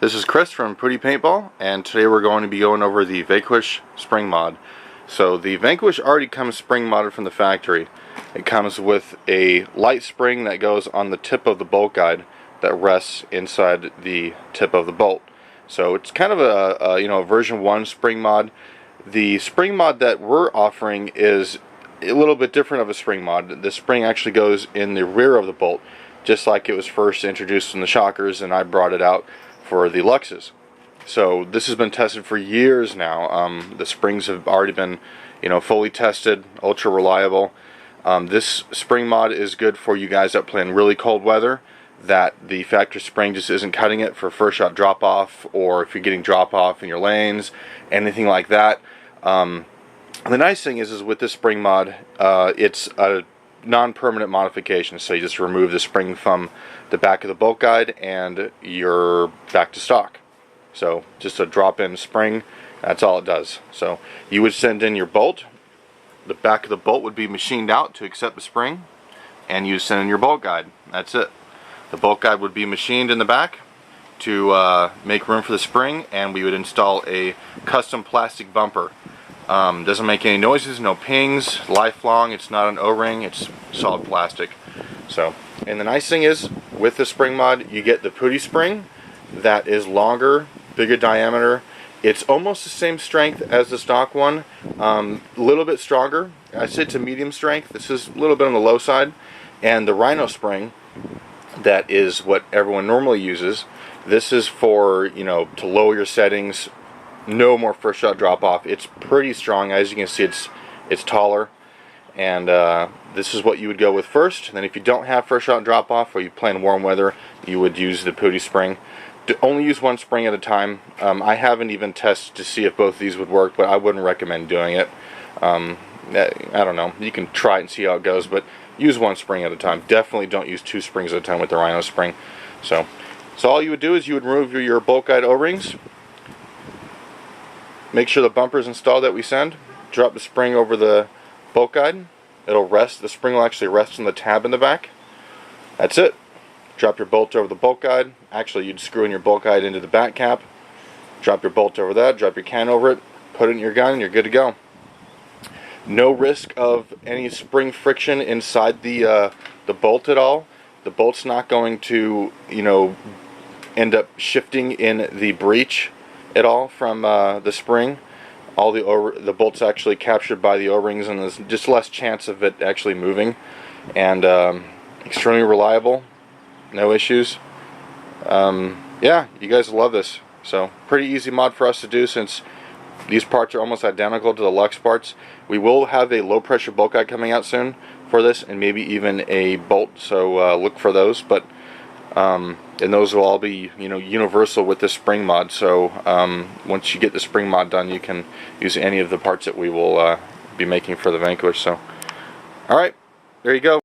This is Chris from Pooty Paintball, and today we're going to be going over the Vanquish spring mod. So the Vanquish already comes spring modded from the factory. It comes with a light spring that goes on the tip of the bolt guide that rests inside the tip of the bolt. So it's kind of a version 1 spring mod. The spring mod that we're offering is a little bit different of a spring mod. The spring actually goes in the rear of the bolt, just like it was first introduced in the shockers, and I brought it out for the Luxes. So this has been tested for years now. The springs have already been, fully tested, ultra reliable. This spring mod is good for you guys that play in really cold weather, that the factory spring just isn't cutting it for first shot drop off, or if you're getting drop off in your lanes, anything like that. The nice thing is with this spring mod, it's a non-permanent modification, so you just remove the spring from the back of the bolt guide and you're back to stock. So just a drop-in spring, that's all it does. So you would send in your bolt, the back of the bolt would be machined out to accept the spring, and you send in your bolt guide. That's it. The bolt guide would be machined in the back to make room for the spring, and we would install a custom plastic bumper. Doesn't make any noises, no pings, lifelong. It's not an O-ring, it's solid plastic. So, and the nice thing is with the spring mod, you get the Pooty spring that is longer, bigger diameter. It's almost the same strength as the stock one, a little bit stronger. I say to medium strength. This is a little bit on the low side. And the Rhino spring, that is what everyone normally uses. This is for, to lower your settings. No more first shot drop off. It's pretty strong. As you can see, it's taller, and this is what you would go with first. And then if you don't have first shot drop off, or you play in warm weather, you would use the Pooty spring. Only use one spring at a time. I haven't even tested to see if both of these would work, but I wouldn't recommend doing it. I don't know. You can try it and see how it goes, but use one spring at a time. Definitely don't use 2 springs at a time with the Rhino spring. So all you would do is you would remove your bolt guide O-rings. Make sure the bumper is installed that we send. Drop the spring over the bolt guide. It'll rest. The spring will actually rest on the tab in the back. That's it. Drop your bolt over the bolt guide. Actually, you'd screw in your bolt guide into the back cap. Drop your bolt over that. Drop your can over it. Put it in your gun, and you're good to go. No risk of any spring friction inside the bolt at all. The bolt's not going to, end up shifting in the breech at all from the spring. All the bolts actually captured by the O-rings, and there's just less chance of it actually moving. And extremely reliable, no issues. Yeah, you guys love this. So pretty easy mod for us to do, since these parts are almost identical to the Lux parts. We will have a low pressure bolt guide coming out soon for this, and maybe even a bolt, so look for those. But and those will all be, universal with the spring mod. So once you get the spring mod done, you can use any of the parts that we will be making for the Vanquish. So, all right, there you go.